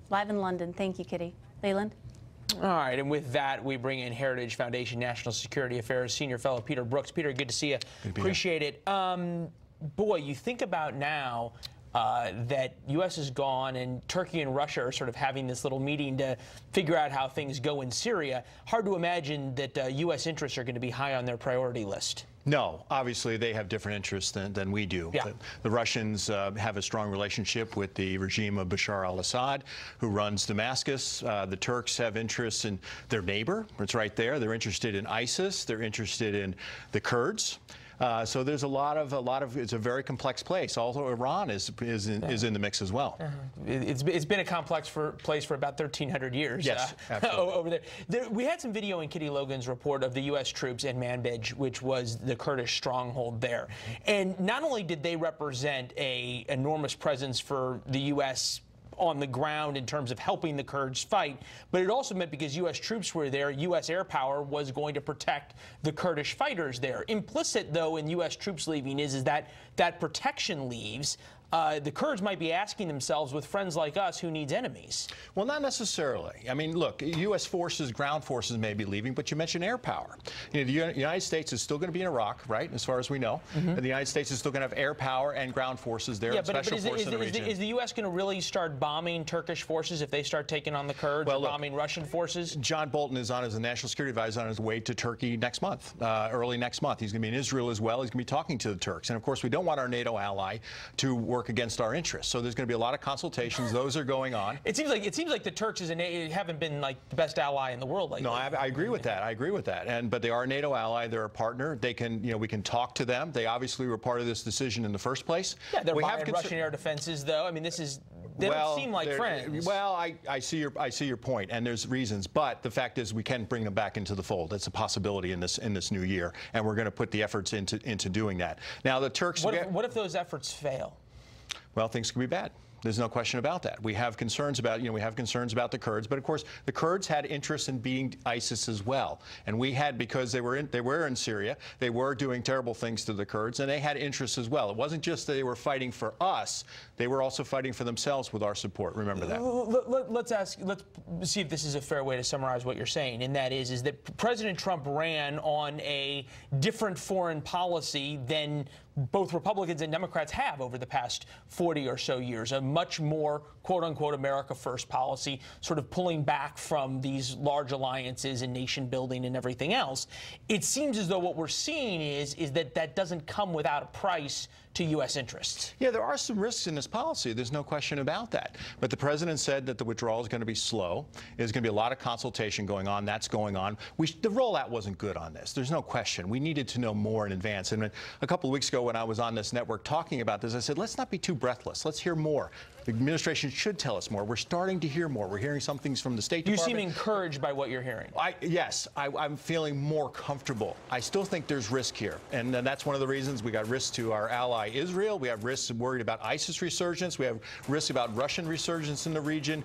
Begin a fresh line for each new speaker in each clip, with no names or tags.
Live in London. Thank you, Kitty. Leland?
All right, and with that, we bring in Heritage Foundation National Security Affairs Senior Fellow Peter Brookes. Peter, good to see you. Appreciate it. Boy, you think about now that U.S. is gone and Turkey and Russia are sort of having this little meeting to figure out how things go in Syria. Hard to imagine that U.S. interests are going to be high on their priority list.
No, obviously they have different interests than we do.
Yeah.
The Russians have a strong relationship with the regime of Bashar al-Assad, who runs Damascus. The Turks have interests in their neighbor. It's right there. They're interested in ISIS. They're interested in the Kurds. So there's a lot of. It's a very complex place. Also, Iran is in the mix as well.
It's been a complex place for about 1,300 years.
Yes, absolutely.
Over there. We had some video in Kitty Logan's report of the U.S. troops in Manbij, which was the Kurdish stronghold there. And not only did they represent an enormous presence for the U.S. on the ground in terms of helping the Kurds fight, but it also meant because U.S. troops were there, U.S. air power was going to protect the Kurdish fighters there. Implicit, though, in U.S. troops leaving is that protection leaves. The Kurds might be asking themselves, with friends like us, who needs enemies? Well,
not necessarily. I mean, look, U.S. forces, ground forces may be leaving, but you mentioned air power. You know, the United States is still going to be in Iraq, right, as far as we know. And the United States is still going to have air power and ground forces there, special forces in the region.
Is the U.S. going to really start bombing Turkish forces if they start taking on the Kurds, or bombing Russian forces?
John Bolton is on as a national security advisor on his way to Turkey next month, early next month. He's going to be in Israel as well. He's going to be talking to the Turks. And, of course, we don't want our NATO ally to work against our interests. So there's going to be a lot of consultations. Those are going on.
It seems like the Turks haven't been like the best ally in the world lately.
No, I agree with that. I agree with that. But they are a NATO ally. They're a partner. They can, we can talk to them. They obviously were part of this decision in the first place.
Yeah, they're buying Russian air defenses, though. I mean, they don't seem like friends.
Well, I see your point, and there's reasons. But the fact is, we can bring them back into the fold. It's a possibility in this new year, and we're going to put the efforts into doing that. Now, the Turks.
What if those efforts fail?
Well, things could be bad. There's no question about that. We have concerns about, the Kurds, but of course the Kurds had interest in beating ISIS as well, and we had, because they were in Syria, they were doing terrible things to the Kurds, and they had interests as well. It wasn't just that they were fighting for us; they were also fighting for themselves with our support. Remember that.
Let's see if this is a fair way to summarize what you're saying, and that is that President Trump ran on a different foreign policy than both Republicans and Democrats have over the past 40 or so years. A much more, quote-unquote, America First policy, sort of pulling back from these large alliances and nation building and everything else. It seems as though what we're seeing is that doesn't come without a price to U.S. interests. Yeah, there are some risks in this policy. There's no question about that. But the president said that the withdrawal is going to be slow. There's going to be a lot of consultation going on. That's going on. The rollout wasn't good on this. There's no question. We needed to know more in advance. And a couple of weeks ago when I was on this network talking about this, I said, let's not be too breathless. Let's hear more. The administration should tell us more. We're starting to hear more. We're hearing some things from the State Department. You seem encouraged by what you're hearing.
Yes, I'm feeling more comfortable. I still think there's risk here. And that's one of the reasons we got risks to our ally Israel. We have risks worried about ISIS resurgence. We have risks about Russian resurgence in the region.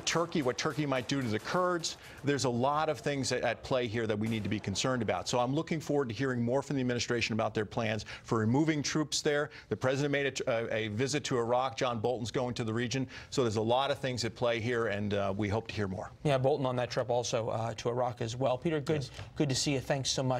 Turkey, what Turkey might do to the Kurds. There's a lot of things at play here that we need to be concerned about. So I'm looking forward to hearing more from the administration about their plans for removing troops there. The president made a visit to Iraq. John Bolton's going to the region. So there's a lot of things at play here, and we hope to hear more.
Yeah, Bolton on that trip also to Iraq as well. Peter, good to see you. Thanks so much.